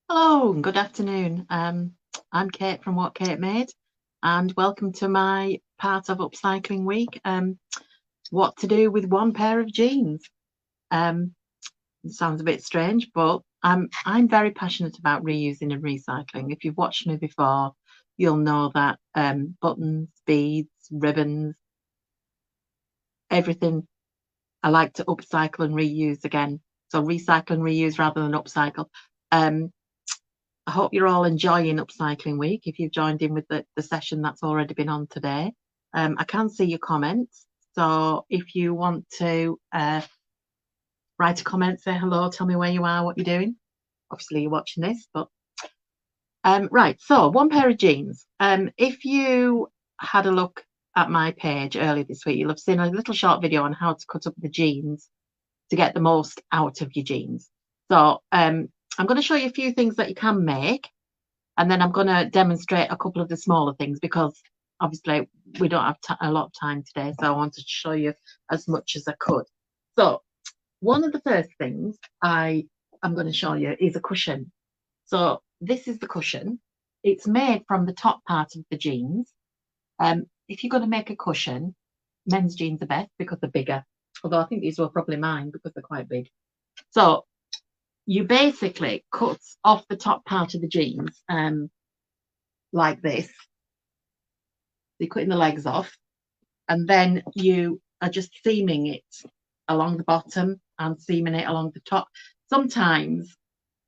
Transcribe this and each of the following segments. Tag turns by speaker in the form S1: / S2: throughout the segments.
S1: Hello and good afternoon. I'm Kate from What Kate Made, and welcome to my part of Upcycling Week. What to do with one pair of jeans? Um, it sounds a bit strange, but I'm very passionate about reusing and recycling. If you've watched me before, you'll know that buttons, beads, ribbons, everything I like to upcycle and reuse again. So recycle and reuse rather than upcycle. Um, I hope you're all enjoying Upcycling Week if you've joined in with the session that's already been on today. I can see your comments. So if you want to write a comment, say hello, tell me where you are, what you're doing. Obviously, you're watching this, but right. So one pair of jeans. If you had a look at my page earlier this week, you'll have seen a little short video on how to cut up the jeans to get the most out of your jeans. So I'm going to show you a few things that you can make. And then I'm going to demonstrate a couple of the smaller things because obviously we don't have a lot of time today. So I wanted to show you as much as I could. So one of the first things I'm going to show you is a cushion. So this is the cushion. It's made from the top part of the jeans. If you're going to make a cushion, men's jeans are best because they're bigger. Although I think these were probably mine because they're quite big. So you basically cut off the top part of the jeans like this. You're cutting the legs off, and then you are just seaming it along the bottom and seaming it along the top. Sometimes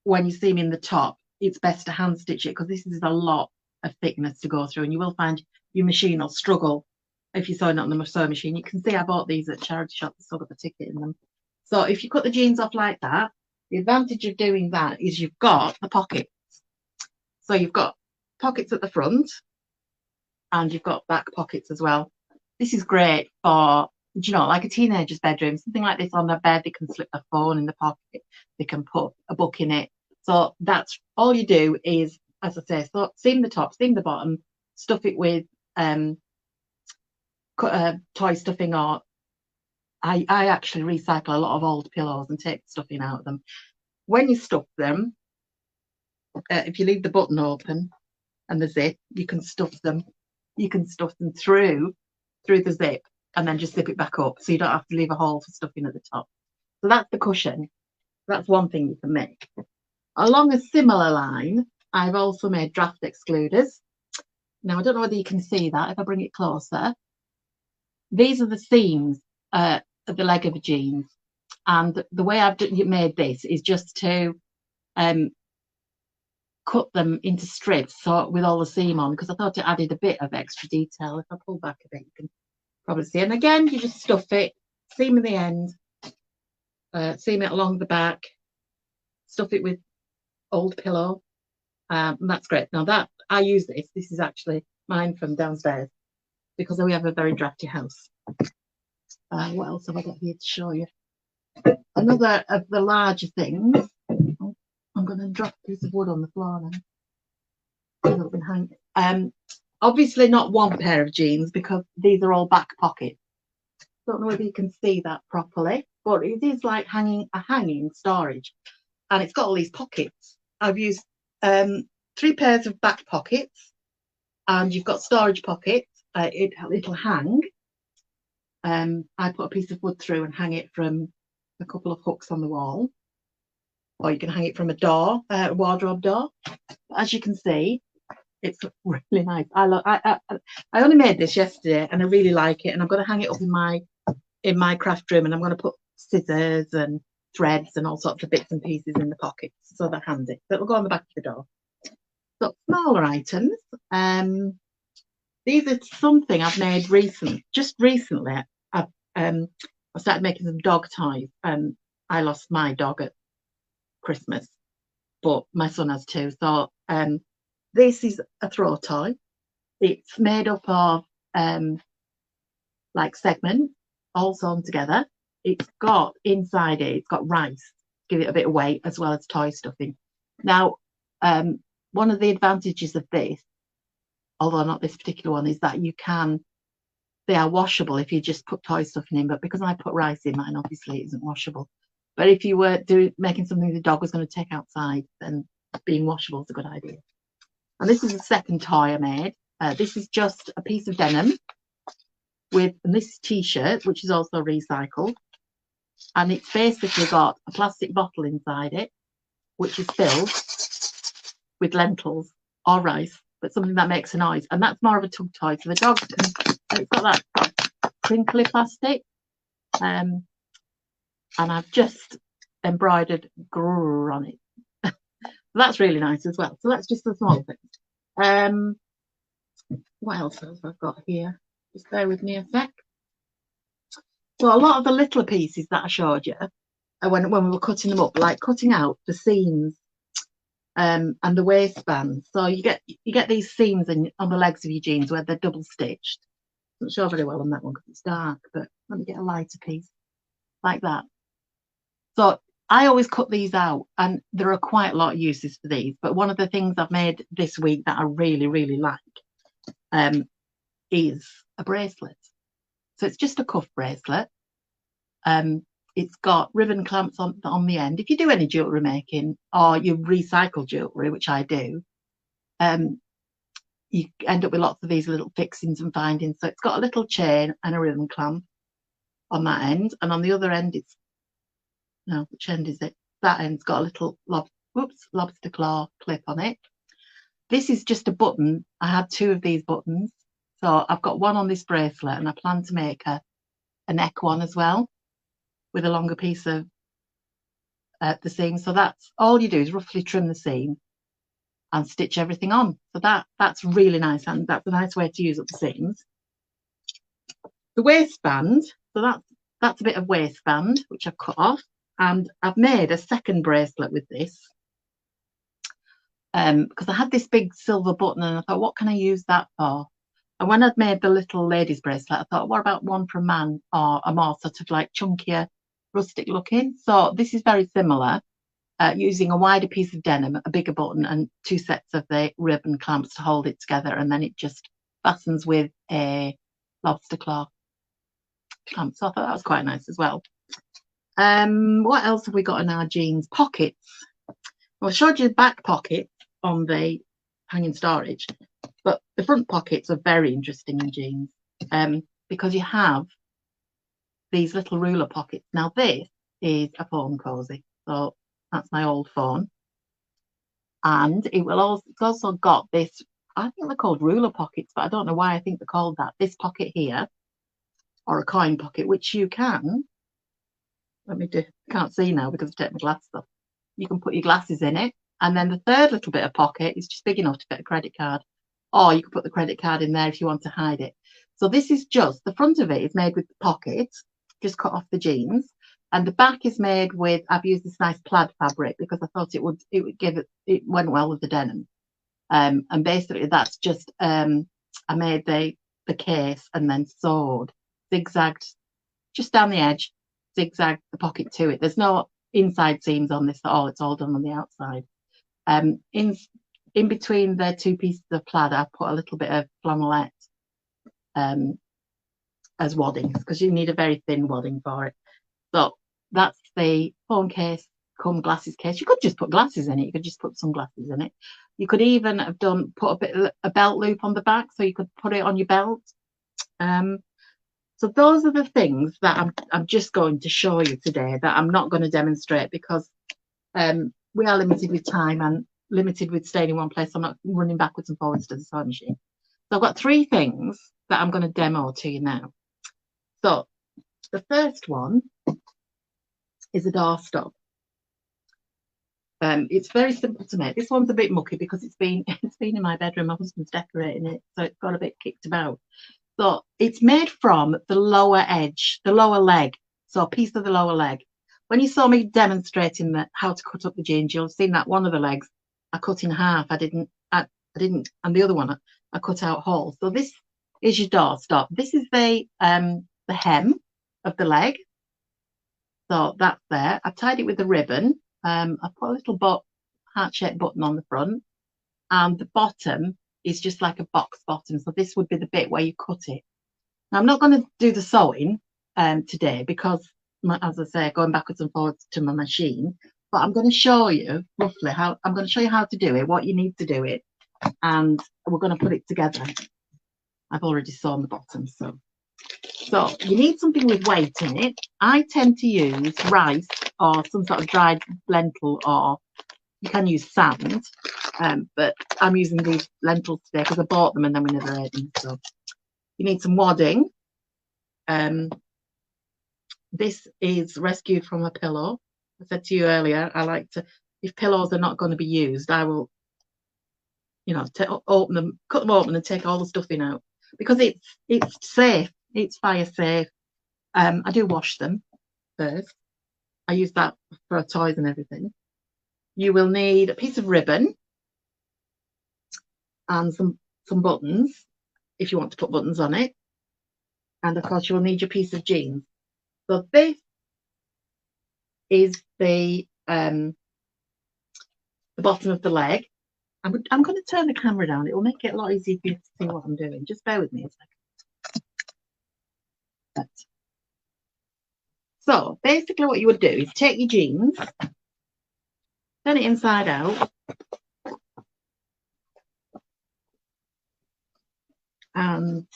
S1: when you're seaming the top, it's best to hand stitch it because this is a lot of thickness to go through, and you will find your machine will struggle if you're sewing it on the sewing machine. You can see I bought these at charity shop, still got the ticket in them. So if you cut the jeans off like that, the advantage of doing that is you've got the pockets. So you've got pockets at the front and you've got back pockets as well. This is great for, like a teenager's bedroom, something like this on their bed. They can slip their phone in the pocket, they can put a book in it. So that's all you do is, as I say, so seam the top, seam the bottom, stuff it with toy stuffing, or I actually recycle a lot of old pillows and take the stuffing out of them. When you stuff them, if you leave the button open and the zip, you can stuff them. You can stuff them through the zip and then just zip it back up, so you don't have to leave a hole for stuffing at the top. So that's the cushion. That's one thing you can make. Along a similar line, I've also made draft excluders. Now I don't know whether you can see that. If I bring it closer, these are the seams of the leg of the jeans, and the way I've made this is just to cut them into strips, so with all the seam on, because I thought it added a bit of extra detail. If I pull back a bit, you can probably see. And again, you just stuff it, seam in the end, seam it along the back, stuff it with old pillow. And that's great. Now that I use this, this is actually mine from downstairs because we have a very drafty house. What else have I got here to show you? Another of the larger things. Oh, I'm going to drop a piece of wood on the floor now. Obviously not one pair of jeans because these are all back pockets. Don't know whether you can see that properly, but it is like a hanging storage, and it's got all these pockets. I've used 3 pairs of back pockets, and you've got storage pockets. It'll hang. I put a piece of wood through and hang it from a couple of hooks on the wall, or you can hang it from a wardrobe door. As you can see, it's really nice. I only made this yesterday, and I really like it. And I'm going to hang it up in my craft room, and I'm going to put scissors and threads and all sorts of bits and pieces in the pockets, so they're handy. So it'll go on the back of the door. So smaller items. These are something I've made just recently. I started making some dog toys. I lost my dog at Christmas, but my son has 2. So this is a throw toy. It's made up of like segments all sewn together. It's got inside it's got rice, give it a bit of weight as well as toy stuffing. Now, one of the advantages of this, although not this particular one, is that they are washable if you just put toy stuffing in. But because I put rice in mine, obviously it isn't washable. But if you were making something the dog was going to take outside, then being washable is a good idea. And this is the second toy I made. This is just a piece of denim with this t-shirt, which is also recycled. And it's basically got a plastic bottle inside it, which is filled with lentils or rice, but something that makes a noise. And that's more of a tug toy. So the dogs can, it's got that crinkly plastic. And I've just embroidered grrr on it. That's really nice as well. So that's just the small things. What else have I got here? Just bear with me a sec. So a lot of the little pieces that I showed you when we were cutting them up, like cutting out the seams and the waistband. So you get these seams on the legs of your jeans where they're double stitched. Doesn't show very well on that one because it's dark, but let me get a lighter piece like that. So I always cut these out, and there are quite a lot of uses for these. But one of the things I've made this week that I really, really like is a bracelet. So it's just a cuff bracelet. It's got ribbon clamps on the end. If you do any jewellery making or you recycle jewellery, which I do, you end up with lots of these little fixings and findings. So it's got a little chain and a ribbon clamp on that end, and on the other end it's which end is it? That end's got a little lobster claw clip on it. This is just a button. I had 2 of these buttons. So I've got one on this bracelet, and I plan to make a neck one as well with a longer piece of the seam. So that's all you do is roughly trim the seam and stitch everything on. So that's really nice, and that's a nice way to use up the seams. The waistband, so that's a bit of waistband which I've cut off. And I've made a second bracelet with this because I had this big silver button, and I thought, what can I use that for? And when I'd made the little ladies bracelet, I thought, what about one for a man or a more sort of like chunkier, rustic looking? So this is very similar, using a wider piece of denim, a bigger button, and 2 sets of the ribbon clamps to hold it together. And then it just fastens with a lobster claw clamp. So I thought that was quite nice as well. What else have we got in our jeans? Pockets. Well, I showed you the back pockets on the hanging storage, but the front pockets are very interesting in jeans because you have these little ruler pockets. Now this is a phone cozy, so that's my old phone, and it's also got this, I think they're called ruler pockets, but I don't know why I think they're called that. This pocket here, or a coin pocket, which you can, can't see now because I've taken my glasses off. You can put your glasses in it, and then the third little bit of pocket is just big enough to fit a credit card, or you can put the credit card in there if you want to hide it. So this is just, the front of it is made with the pocket, just cut off the jeans, and the back is made with, I've used this nice plaid fabric because I thought it went well with the denim. And basically that's just, I made the case and then sewed, zigzagged just down the edge, zigzag the pocket to it. There's no inside seams on this at all. It's all done on the outside. In between the 2 pieces of plaid, I put a little bit of flannelette as wadding because you need a very thin wadding for it. So that's the phone case come glasses case. You could just put glasses in it. You could just put sunglasses in it. You could even have put a belt loop on the back, so you could put it on your belt. So those are the things that I'm just going to show you today that I'm not going to demonstrate because we are limited with time and limited with staying in one place. I'm not running backwards and forwards to the sewing machine. So I've got 3 things that I'm going to demo to you now. So the first one is a doorstop. It's very simple to make. This one's a bit mucky because it's been in my bedroom. My husband's decorating it, so it's got a bit kicked about. So it's made from the lower edge, the lower leg. So a piece of the lower leg. When you saw me demonstrating how to cut up the jeans, you'll have seen that one of the legs I cut in half. I didn't, and the other one I cut out whole. So this is your doorstop. This is the hem of the leg. So that's there. I've tied it with a ribbon. I've put a little heart-shaped button on the front, and the bottom is just like a box bottom. So this would be the bit where you cut it. Now I'm not going to do the sewing today because, as I say, going backwards and forwards to my machine, but I'm going to show you roughly how to do it, what you need to do it, and we're going to put it together. I've already sewn the bottom, so you need something with weight in it. I tend to use rice or some sort of dried lentil, or you can use sand, but I'm using these lentils today because I bought them and then we never ate them. So you need some wadding. This is rescued from a pillow. I said to you earlier, I like to, if pillows are not going to be used, I will, you know, open them, cut them open and take all the stuffing out, because it's safe, it's fire safe. I do wash them first. I use that for toys and everything. You will need a piece of ribbon and some buttons if you want to put buttons on it, and of course you will need your piece of jeans. So this is the bottom of the leg. I'm going to turn the camera down. It will make it a lot easier for you to see what I'm doing. Just bear with me a second. So basically what you would do is take your jeans, turn it inside out, and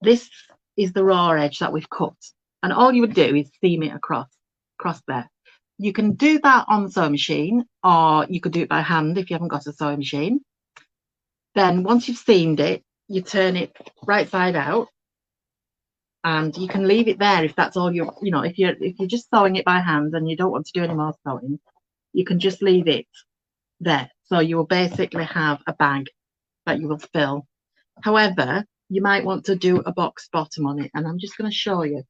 S1: this is the raw edge that we've cut. And all you would do is seam it across there. You can do that on the sewing machine, or you could do it by hand if you haven't got a sewing machine. Then once you've seamed it, you turn it right side out, and you can leave it there if that's all you know, if you're just sewing it by hand and you don't want to do any more sewing, you can just leave it there. So you will basically have a bag that you will fill. However, you might want to do a box bottom on it, and I'm just going to show you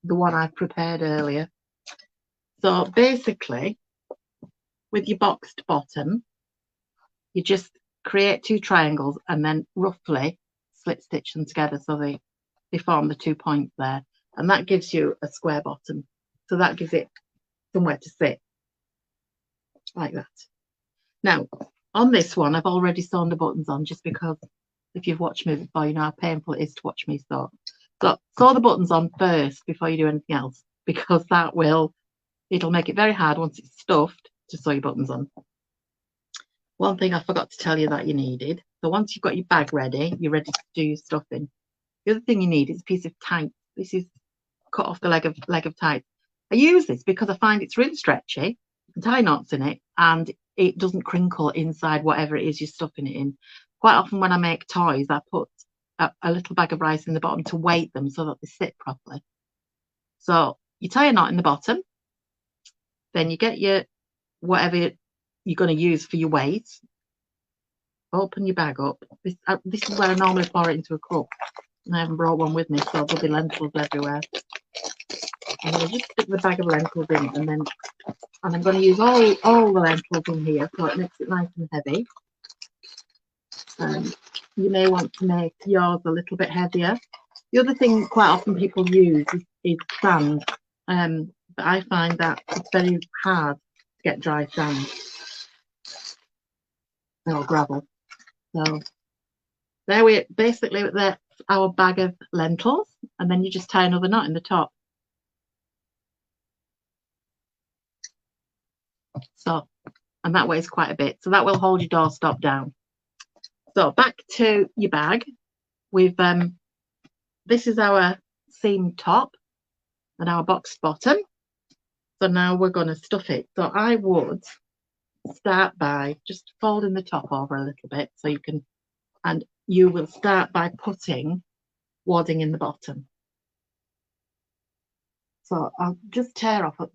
S1: the one I've prepared earlier. So basically, with your boxed bottom, you just create 2 triangles and then roughly slip stitch them together so they form the 2 points there, and that gives you a square bottom. So that gives it somewhere to sit like that. Now on this one, I've already sewn the buttons on, just because if you've watched me before, you know how painful it is to watch me sew. So sew the buttons on first before you do anything else, because it'll make it very hard once it's stuffed to sew your buttons on. One thing I forgot to tell you that you needed, so once you've got your bag ready, you're ready to do your stuffing. The other thing you need is a piece of tights. This is cut off the leg of tights. I use this because I find it's really stretchy. You can tie knots in it and it doesn't crinkle inside whatever it is you're stuffing it in. Quite often when I make toys, I put a little bag of rice in the bottom to weight them so that they sit properly. So you tie a knot in the bottom, then you get your whatever you're going to use for your weight. Open your bag up. This is where I normally pour it into a cup, and I haven't brought one with me, so there'll be lentils everywhere. I'm going to just stick the bag of lentils in it, and I'm going to use all the lentils in here, so it makes it nice and heavy. You may want to make yours a little bit heavier. The other thing quite often people use is sand, but I find that it's very hard to get dry sand or gravel. So there basically that's our bag of lentils, and then you just tie another knot in the top. So, and that weighs quite a bit, so that will hold your doorstop down. So back to your bag. We've this is our seam top and our boxed bottom. So now we're going to stuff it. So I would start by just folding the top over a little bit, so you can, and you will start by putting wadding in the bottom. So I'll just tear off a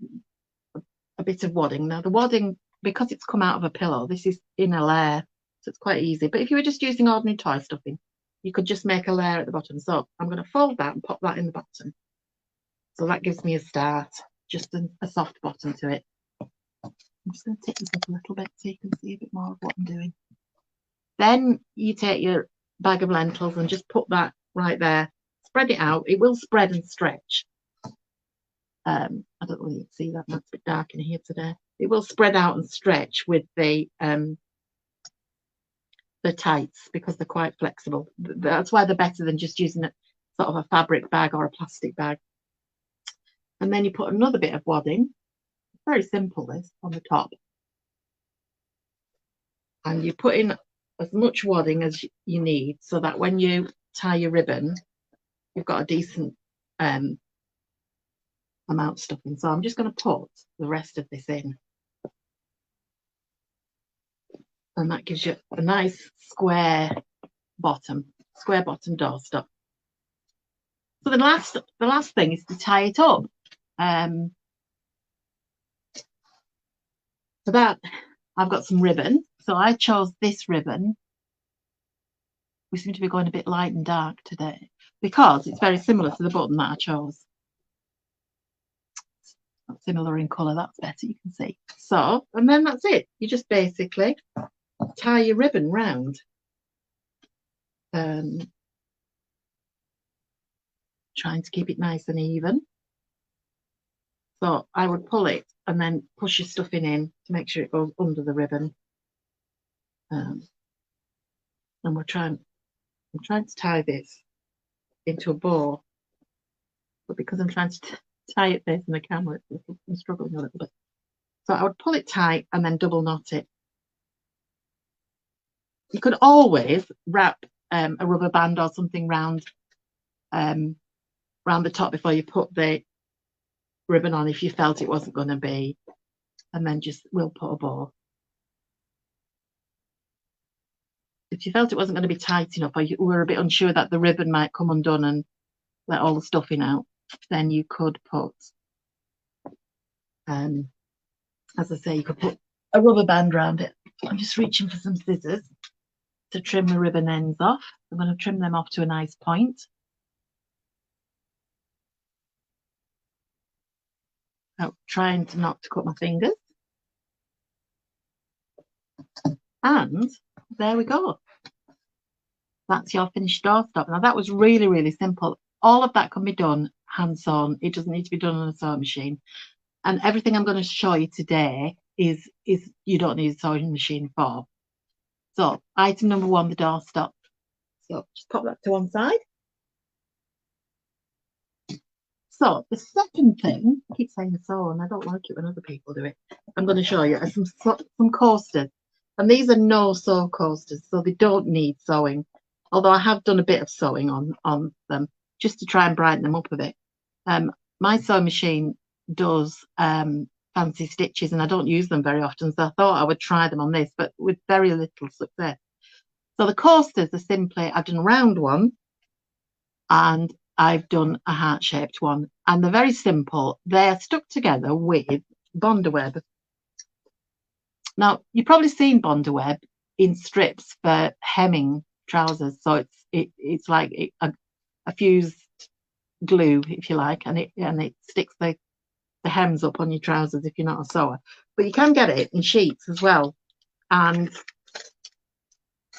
S1: bit of wadding. Now the wadding, because it's come out of a pillow, this is in a layer, so it's quite easy. But if you were just using ordinary toy stuffing, you could just make a layer at the bottom. So I'm going to fold that and pop that in the bottom. So that gives me a start, just a soft bottom to it. I'm just going to tip this up a little bit so you can see a bit more of what I'm doing. Then you take your bag of lentils and just put that right there. Spread it out. It will spread and stretch. I don't know if you can see that. That's a bit dark in here today. It will spread out and stretch with the tights, because they're quite flexible. That's why they're better than just using a sort of a fabric bag or a plastic bag. And then you put another bit of wadding. Very simple, this, on the top. And you put in as much wadding as you need so that when you tie your ribbon, you've got a decent amount of stuff in. So I'm just going to put the rest of this in. And that gives you a nice square bottom doorstop. So the last thing is to tie it up. For that, I've got some ribbon. So I chose this ribbon. We seem to be going a bit light and dark today because it's very similar to the button that I chose. Similar in colour, that's better, you can see. So, and then that's it. You just basically tie your ribbon round. Trying to keep it nice and even. So I would pull it and then push your stuffing in to make sure it goes under the ribbon. And I'm trying to tie this into a bow, but because I'm trying to tie it facing the camera, I'm struggling a little bit. So I would pull it tight and then double knot it. You could always wrap a rubber band or something round the top before you put the ribbon on if you felt it wasn't going to be, and then we'll put a bow. If you felt it wasn't going to be tight enough, or you were a bit unsure that the ribbon might come undone and let all the stuffing out, then you could put, as I say, you could put a rubber band around it. I'm just reaching for some scissors to trim the ribbon ends off. I'm going to trim them off to a nice point. Trying not to cut my fingers. And there we go. That's your finished doorstop. Now that was really, really simple. All of that can be done hand sewn. It doesn't need to be done on a sewing machine. And everything I'm going to show you today is you don't need a sewing machine for. So item number 1, the doorstop. So just pop that to one side. So the second thing, I keep saying sew, and I don't like it when other people do it. I'm going to show you are some coasters, and these are no-sew coasters, so they don't need sewing. Although I have done a bit of sewing on them just to try and brighten them up a bit. My sewing machine does fancy stitches, and I don't use them very often, so I thought I would try them on this, but with very little success. So the coasters are simply, I've done a round one, and I've done a heart-shaped one, and they're very simple. They're stuck together with Bondaweb. Now, you've probably seen Bondaweb in strips for hemming trousers, so it's like a fused glue, if you like, and it sticks the hems up on your trousers if you're not a sewer. But you can get it in sheets as well, and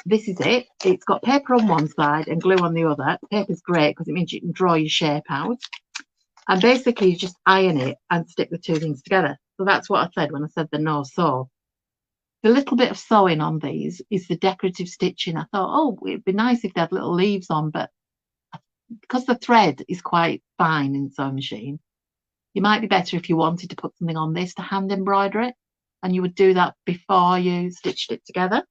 S1: this is it. It's got paper on one side and glue on the other. Paper's great because it means you can draw your shape out. And basically, you just iron it and stick the two things together. So that's what I said when I said the no sew. The little bit of sewing on these is the decorative stitching. I thought, oh, it'd be nice if they had little leaves on, but because the thread is quite fine in the sewing machine, it might be better if you wanted to put something on this to hand embroider it, and you would do that before you stitched it together.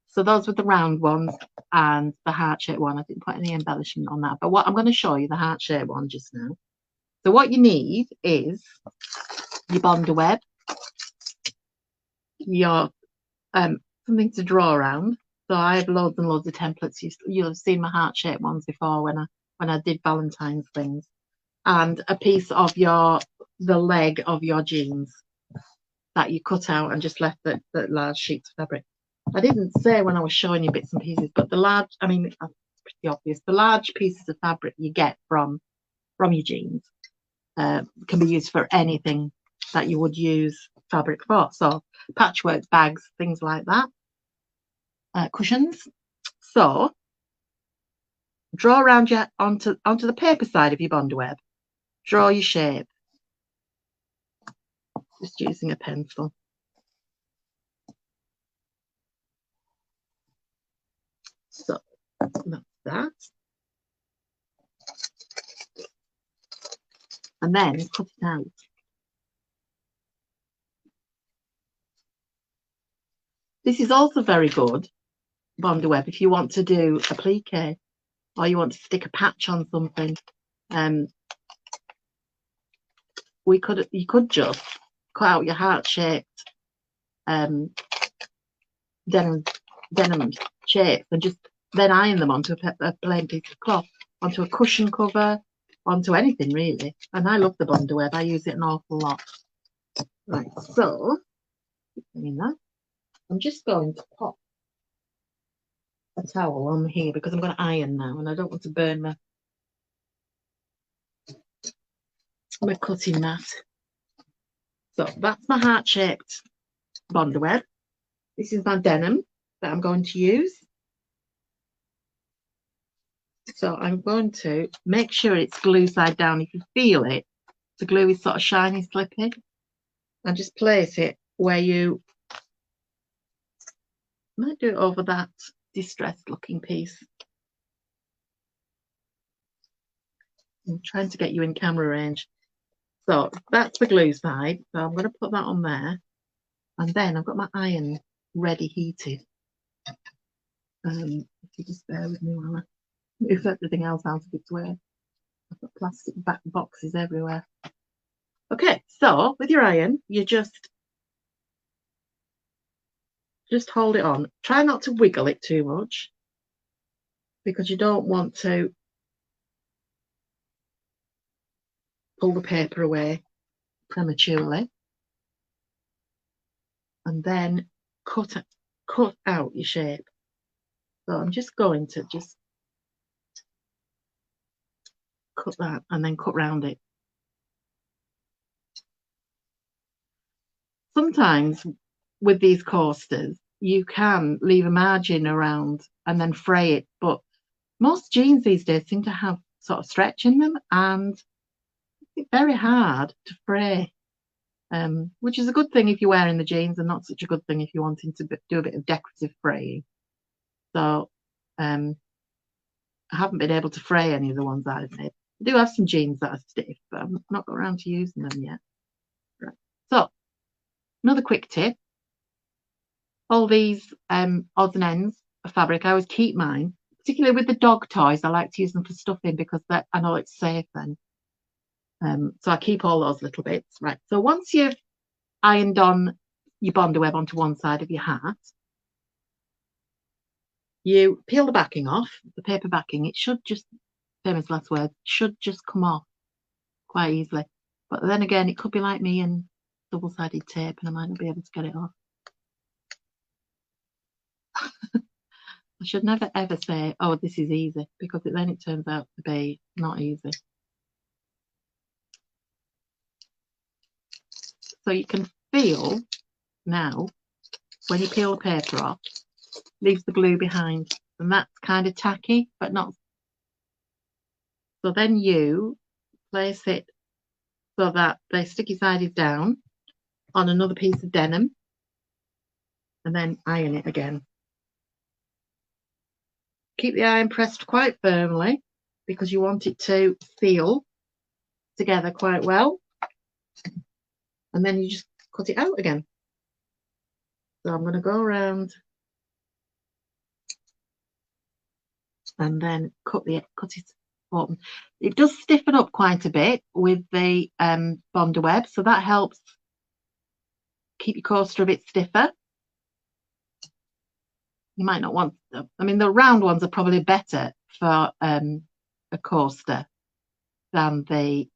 S1: So those were the round ones and the heart-shaped one. I didn't put any embellishment on that. But what I'm going to show you, the heart-shaped one just now. So what you need is your Bondaweb, your something to draw around. So I have loads and loads of templates. You'll have seen my heart-shaped ones before when I did Valentine's things. And a piece of the leg of your jeans that you cut out and just left the large sheets of fabric. I didn't say when I was showing you bits and pieces, but the large, I mean, it's pretty obvious. The large pieces of fabric you get from your jeans can be used for anything that you would use fabric for. So patchwork bags, things like that, cushions. So draw around onto the paper side of your Bondaweb. Draw your shape. Just using a pencil. So that's that. And and then cut it out. This is also very good, Bonder web, if you want to do a plique or you want to stick a patch on something. You could just cut out your heart-shaped denim shapes and just then iron them onto a plain piece of cloth, onto a cushion cover, onto anything really. And I love the Bonder web. I use it an awful lot. Right, so in that, I'm just going to pop a towel on here because I'm going to iron now and I don't want to burn my cutting mat. So that's my heart-shaped Bonder web. This is my denim that I'm going to use. So I'm going to make sure it's glue side down. If you feel it, the glue is sort of shiny, slippy, and just place it where you might do it over that distressed looking piece. I'm trying to get you in camera range. So that's the glue side. So I'm going to put that on there. And then I've got my iron ready heated. If you just bear with me while I move everything else out of its way. I've got plastic back boxes everywhere. Okay, so with your iron, you just hold it on. Try not to wiggle it too much because you don't want to pull the paper away prematurely. And then cut out your shape. So I'm just going to cut that and then cut round it. Sometimes with these coasters, you can leave a margin around and then fray it, but most jeans these days seem to have sort of stretch in them and it's very hard to fray, which is a good thing if you're wearing the jeans and not such a good thing if you're wanting to do a bit of decorative fraying. So I haven't been able to fray any of the ones I've made. I do have some jeans that are stiff, but I've not got around to using them yet. Right. So another quick tip. All these odds and ends of fabric, I always keep mine, particularly with the dog toys. I like to use them for stuffing because I know it's safe then. So I keep all those little bits. Right. So once you've ironed on your Bonder web onto one side of your hat, you peel the backing off, the paper backing. It should just, famous last words, should just come off quite easily. But then again, it could be like me and double-sided tape and I might not be able to get it off. I should never ever say, oh, this is easy, because then it turns out to be not easy. So you can feel now, when you peel the paper off, leaves the glue behind. And that's kind of tacky, but not. So then you place it so that the sticky side is down on another piece of denim and then iron it again. Keep the iron pressed quite firmly because you want it to seal together quite well. And then you just cut it out again. So I'm going to go around and then cut it open. It does stiffen up quite a bit with the Bonder web, so that helps keep your coaster a bit stiffer. You might not want them. I mean, the round ones are probably better for a coaster than the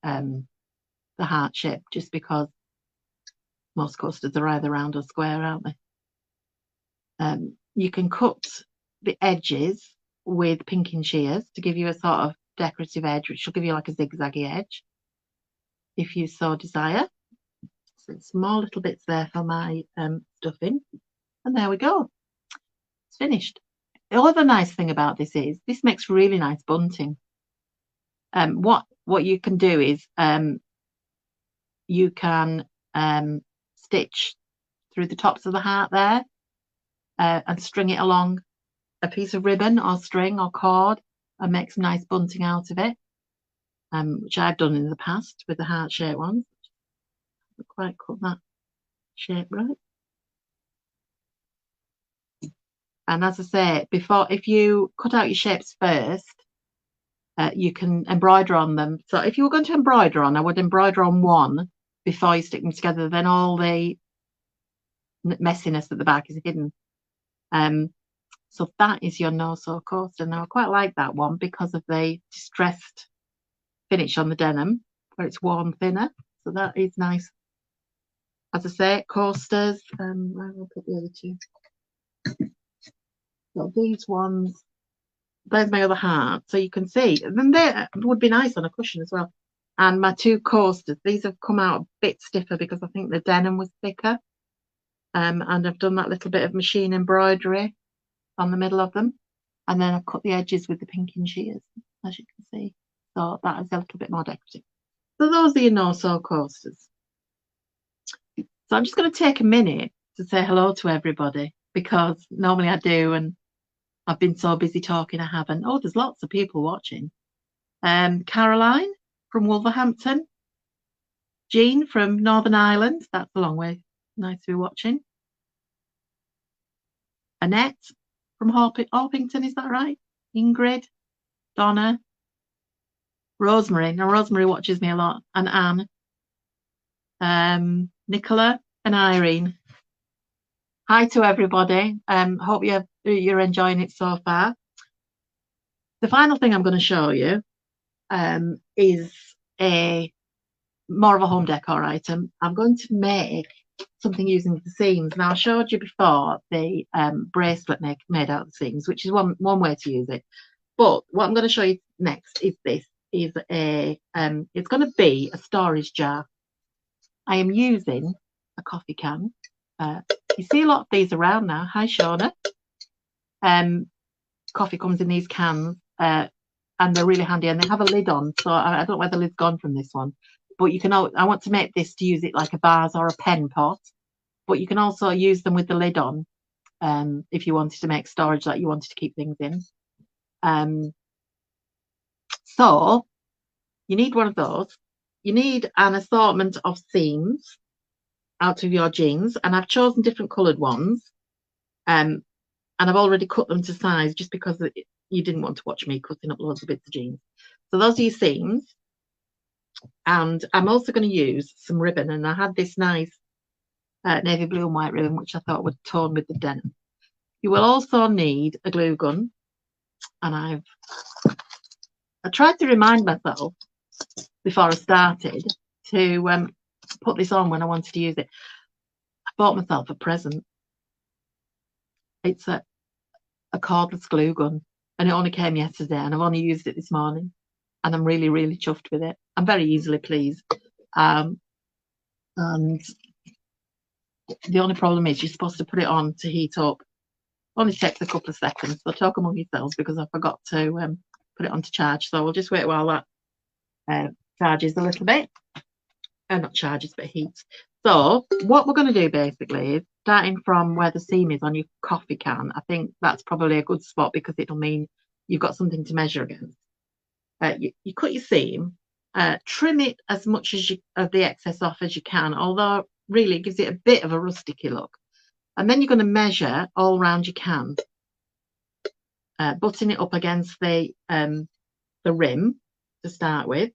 S1: heart shape, just because most coasters are either round or square, aren't they? You can cut the edges with pinking shears to give you a sort of decorative edge, which will give you like a zigzaggy edge if you so desire. So small little bits there for my stuffing, and there we go. It's finished. The other nice thing about this is this makes really nice bunting. What you can do is you can stitch through the tops of the heart there and string it along a piece of ribbon or string or cord and make some nice bunting out of it. which I've done in the past with the heart-shaped ones. Not quite cut that shape right. And as I say, if you cut out your shapes first, you can embroider on them. So if you were going to embroider on, I would embroider on one before you stick them together. Then all the messiness at the back is hidden. So that is your no-sew coaster. Now I quite like that one because of the distressed finish on the denim, where it's worn thinner. So that is nice. As I say, coasters. I will put the other two. So these ones. There's my other heart, so you can see. And then they would be nice on a cushion as well. And my two coasters, these have come out a bit stiffer because I think the denim was thicker. And I've done that little bit of machine embroidery on the middle of them. And then I've cut the edges with the pinking shears, as you can see. So that is a little bit more decorative. So those are your no-sew coasters. So I'm just going to take a minute to say hello to everybody, because normally I do, and I've been so busy talking I haven't. Oh, there's lots of people watching. Caroline from Wolverhampton. Jean from Northern Ireland. That's a long way. Nice to be watching. Annette from Orpington, is that right? Ingrid, Donna, Rosemary. Now, Rosemary watches me a lot. And Anne. Nicola and Irene. Hi to everybody. Hope you're enjoying it so far. The final thing I'm going to show you is more of a home decor item. I'm going to make something using the seams. Now, I showed you before the bracelet made out of the seams, which is one way to use it. But what I'm going to show you next is this. It's going to be a storage jar. I am using a coffee can. You see a lot of these around now. Hi, Shauna. Coffee comes in these cans, and they're really handy, and they have a lid on. So I don't know where the lid's gone from this one. But you can. I want to make this to use it like a vase or a pen pot. But you can also use them with the lid on, if you wanted to make storage that you wanted to keep things in. So you need one of those. You need an assortment of seams out of your jeans, and I've chosen different coloured ones. And I've already cut them to size just because you didn't want to watch me cutting up loads of bits of jeans. So those are your seams. And I'm also going to use some ribbon. And I had this nice navy blue and white ribbon, which I thought would tone with the denim. You will also need a glue gun. And I tried to remind myself before I started to put this on when I wanted to use it. I bought myself a present. It's a cordless glue gun, and it only came yesterday, and I've only used it this morning, and I'm really, really chuffed with it. I'm very easily pleased. And the only problem is you're supposed to put it on to heat up. Only takes a couple of seconds, so talk among yourselves, because I forgot to put it on to charge. So we'll just wait while that charges a little bit. Not charges, but heats. So what we're going to do basically is, starting from where the seam is on your coffee can, I think that's probably a good spot because it'll mean you've got something to measure against. You cut your seam, trim it as much of the excess off as you can, although really it gives it a bit of a rusticy look. And then you're going to measure all around your can, butting it up against the rim to start with.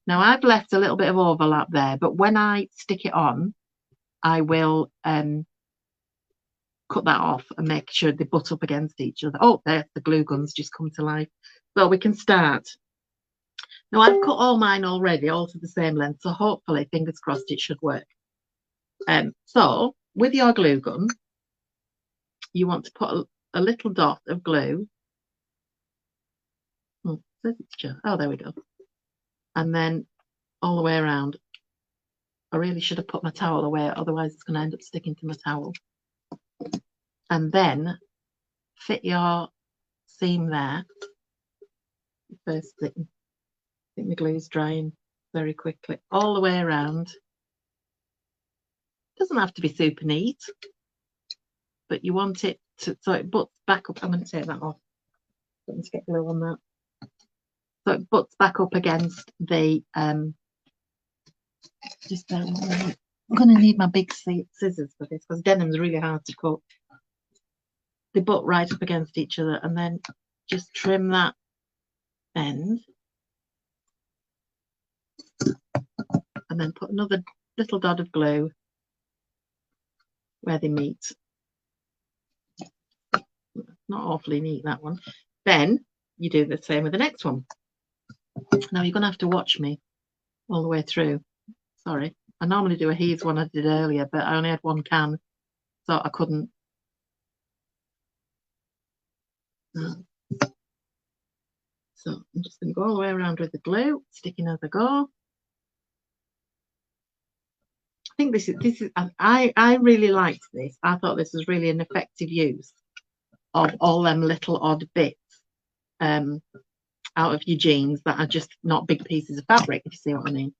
S1: Now, I've left a little bit of overlap there, but when I stick it on, I will cut that off and make sure they butt up against each other. Oh, there, the glue guns just come to life. So we can start. Now, I've cut all mine already, all to the same length, so hopefully, fingers crossed, it should work. So, with your glue gun, you want to put a little dot of glue. Oh, there we go. And then all the way around. I really should have put my towel away, otherwise it's going to end up sticking to my towel. And then fit your seam there. First thing, I think the glue's drying very quickly. All the way around. Doesn't have to be super neat, but you want it to, so it butts back up. I'm going to take that off. Don't get glue on that. So it butts back up against the, just I'm going to need my big scissors for this because denim's really hard to cut. They butt right up against each other, and then just trim that end. And then put another little dot of glue where they meet. Not awfully neat, that one. Then you do the same with the next one. Now you're going to have to watch me all the way through. Sorry. I normally do a heaves one I did earlier, but I only had one can, so I couldn't. So I'm just going to go all the way around with the glue, sticking as I go. I think this is I really liked this. I thought this was really an effective use of all them little odd bits out of your jeans that are just not big pieces of fabric, if you see what I mean.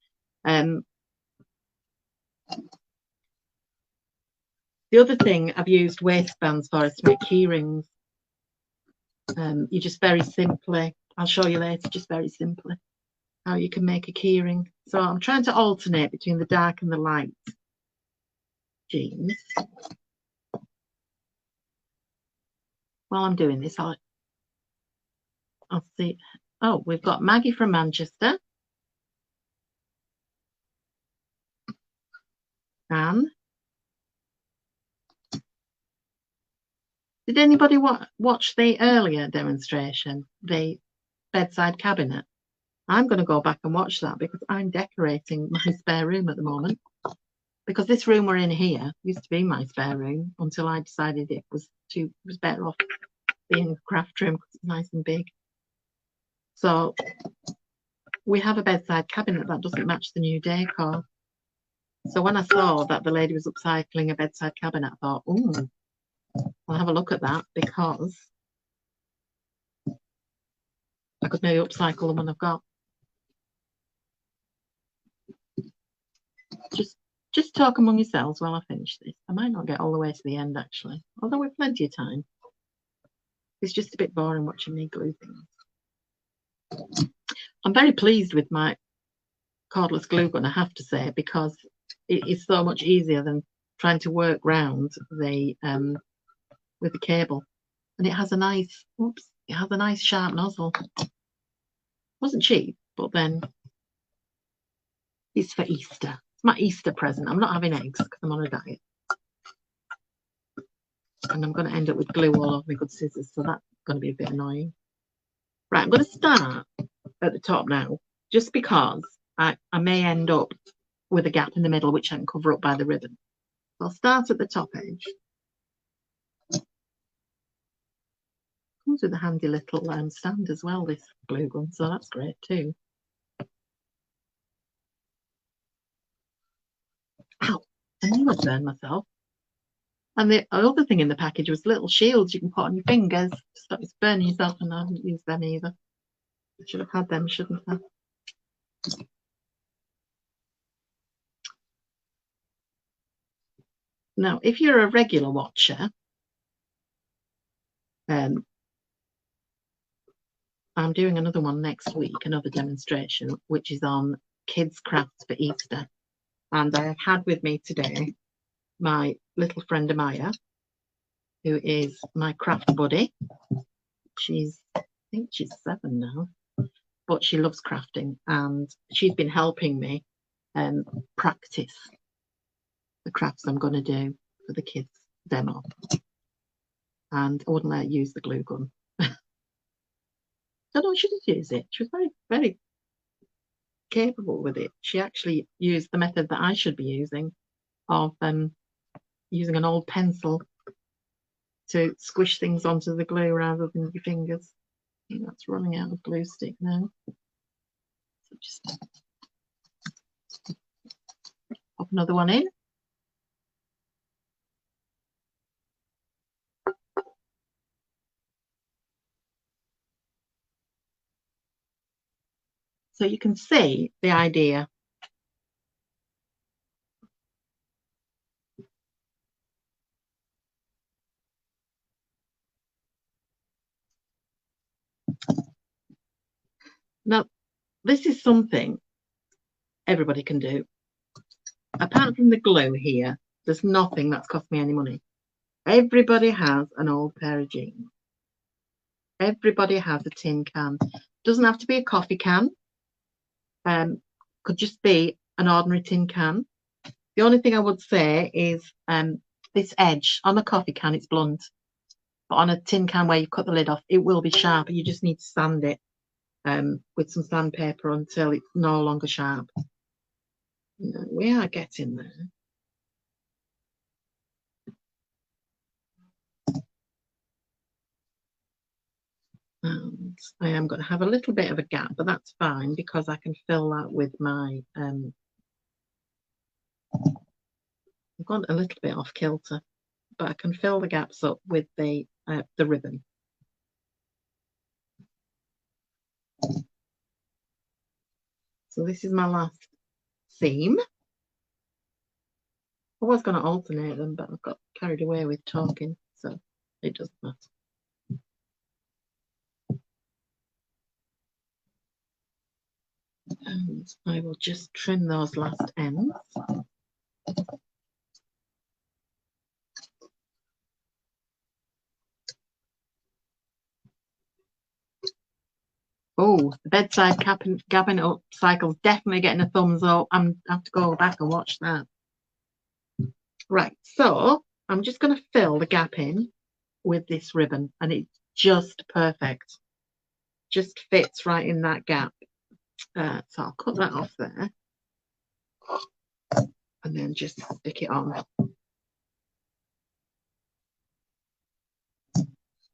S1: The other thing I've used waistbands for is to make key rings. You just very simply, I'll show you later, just very simply how you can make a key ring. So I'm trying to alternate between the dark and the light jeans. While I'm doing this, I'll see. Oh, we've got Maggie from Manchester. Anne. Did anybody watch the earlier demonstration, the bedside cabinet? I'm going to go back and watch that because I'm decorating my spare room at the moment. Because this room we're in here used to be my spare room until I decided it was better off being a craft room because it's nice and big. So we have a bedside cabinet that doesn't match the new decor. So when I saw that the lady was upcycling a bedside cabinet, I thought, oh, I'll have a look at that because I could maybe upcycle the one I've got. Just talk among yourselves while I finish this. I might not get all the way to the end actually, although we've plenty of time. It's just a bit boring watching me glue things. I'm very pleased with my cordless glue gun, I have to say, because it is so much easier than trying to work round the with the cable. And it has a nice, it has a nice sharp nozzle. Wasn't cheap, but then it's for Easter. It's my Easter present. I'm not having eggs because I'm on a diet. And I'm going to end up with glue all over my good scissors, so that's going to be a bit annoying. Right, I'm going to start at the top now, just because I may end up with a gap in the middle, which I can cover up by the ribbon. So I'll start at the top edge. Comes with a handy little stand as well, this glue gun, so that's great too. Ow, I nearly burned myself. And the other thing in the package was little shields you can put on your fingers to stop you burning yourself, and I haven't used them either. I should have had them, shouldn't I? Now, if you're a regular watcher, I'm doing another one next week, another demonstration, which is on kids' crafts for Easter. And I have had with me today my little friend Amaya, who is my craft buddy. I think she's 7 now, but she loves crafting, and she's been helping me practice the crafts I'm going to do for the kids demo. And I wouldn't let her use the glue gun. I don't know, she did use it. She was very, very capable with it. She actually used the method that I should be using of using an old pencil to squish things onto the glue rather than your fingers. I think that's running out of glue stick now. So just pop another one in. So you can see the idea. Now, this is something everybody can do. Apart from the glue here, there's nothing that's cost me any money. Everybody has an old pair of jeans. Everybody has a tin can. Doesn't have to be a coffee can. Could just be an ordinary tin can. The only thing I would say is this edge on a coffee can, it's blunt. But on a tin can where you cut the lid off, it will be sharp. You just need to sand it with some sandpaper until it's no longer sharp. We are getting there. And I am going to have a little bit of a gap, but that's fine because I can fill that with my I've gone a little bit off kilter, but I can fill the gaps up with the ribbon. So this is my last seam. I was going to alternate them, but I've got carried away with talking, so it doesn't matter. And I will just trim those last ends. Oh, the bedside cabin upcycle is definitely getting a thumbs up. I have to go back and watch that. Right, so I'm just going to fill the gap in with this ribbon, and it's just perfect. Just fits right in that gap. So I'll cut that off there and then just stick it on.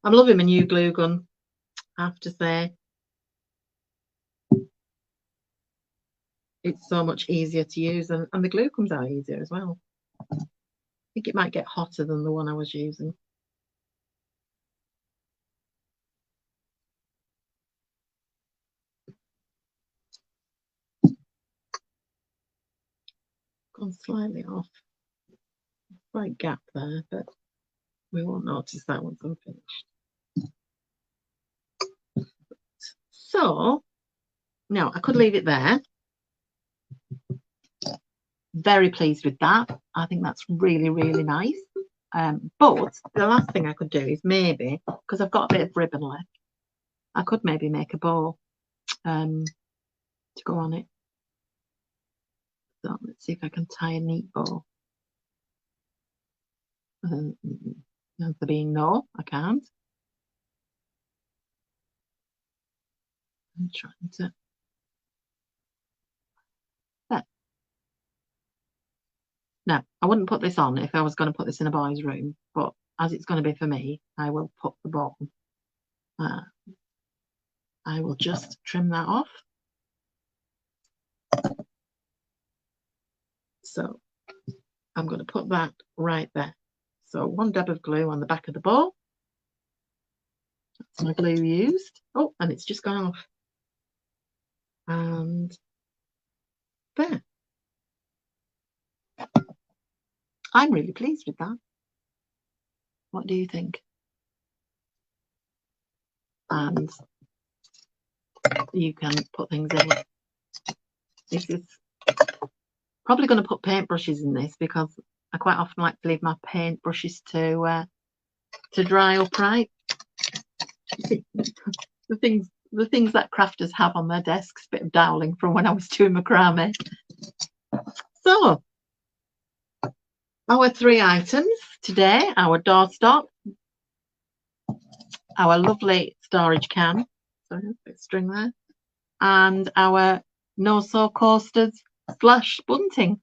S1: I'm loving my new glue gun, I have to say. It's so much easier to use, and the glue comes out easier as well. I think it might get hotter than the one I was using. Gone slightly off. Slight gap there, but we won't notice that once I'm finished. So now I could leave it there. Very pleased with that. I think that's really, really nice. But the last thing I could do is maybe, because I've got a bit of ribbon left, I could maybe make a bow to go on it. So let's see if I can tie a neat bow. Answer being no, I can't. I'm trying to. There. No, I wouldn't put this on if I was going to put this in a boy's room, but as it's going to be for me, I will put the bow on. I will just trim that off. So I'm going to put that right there. So one dab of glue on the back of the bow. That's my glue used. Oh, and it's just gone off. And there. I'm really pleased with that. What do you think? And you can put things in. This is probably going to put paintbrushes in this because I quite often like to leave my paintbrushes to dry upright. The things that crafters have on their desks, bit of doweling from when I was doing macrame. So our 3 items today: our doorstop, our lovely storage can, sorry, a bit of string there, and our no-sew coasters / bunting.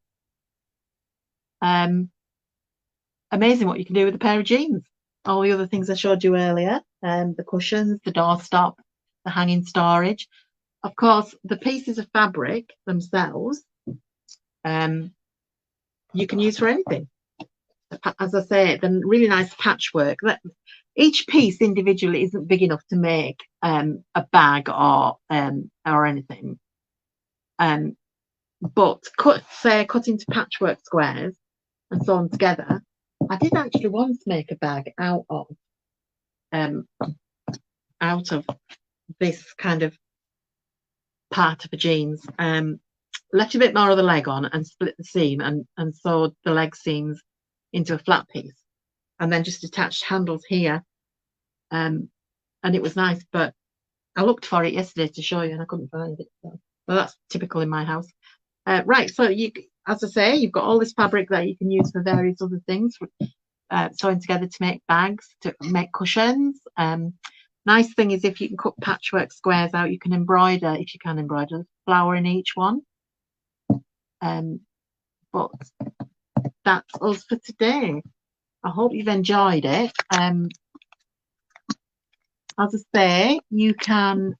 S1: Amazing what you can do with a pair of jeans. All the other things I showed you earlier, the cushions, the doorstop, the hanging storage. Of course, the pieces of fabric themselves, you can use for anything. As I say, the really nice patchwork. Each piece individually isn't big enough to make a bag or anything. But cut into patchwork squares and sewn together. I did actually once make a bag out of this kind of part of the jeans. Left a bit more of the leg on and split the seam and sewed the leg seams into a flat piece, and then just attached handles here. And it was nice, but I looked for it yesterday to show you and I couldn't find it. So, well, that's typical in my house. Right, so as I say, you've got all this fabric that you can use for various other things, sewing together to make bags, to make cushions. Nice thing is if you can cut patchwork squares out, you can embroider, if you can embroider, a flower in each one. But that's us for today. I hope you've enjoyed it. As I say, you can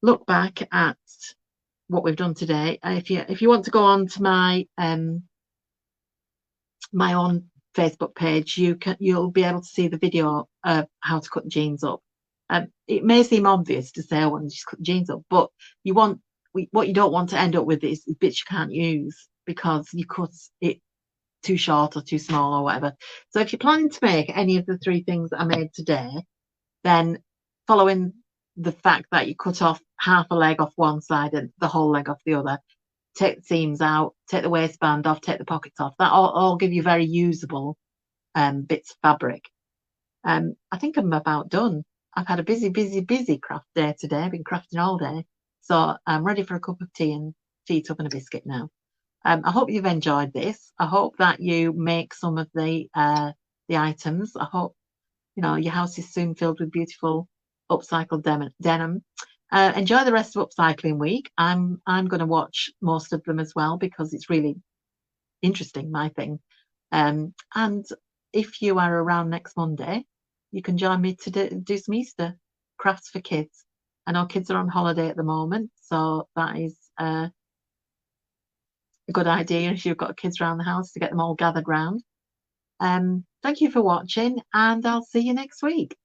S1: look back at what we've done today. If you want to go on to my my own Facebook page, you'll be able to see the video of how to cut jeans up. It may seem obvious to say I want to just cut jeans up, but what you don't want to end up with is bits you can't use because you cut it too short or too small or whatever. So if you're planning to make any of the 3 things that I made today, then following the fact that you cut off half a leg off one side and the whole leg off the other, take the seams out, take the waistband off, take the pockets off, that all give you very usable bits of fabric. I think I'm about done. I've had a busy craft day today. I've been crafting all day, so I'm ready for a cup of tea and feet up and a biscuit now. I hope you've enjoyed this. I hope that you make some of the items. I hope your house is soon filled with beautiful upcycled denim. Enjoy the rest of upcycling week. I'm going to watch most of them as well because it's really interesting, my thing. And if you are around next Monday, you can join me to do some Easter crafts for kids. I know kids are on holiday at the moment, so that is a good idea if you've got kids around the house to get them all gathered round. Thank you for watching, and I'll see you next week.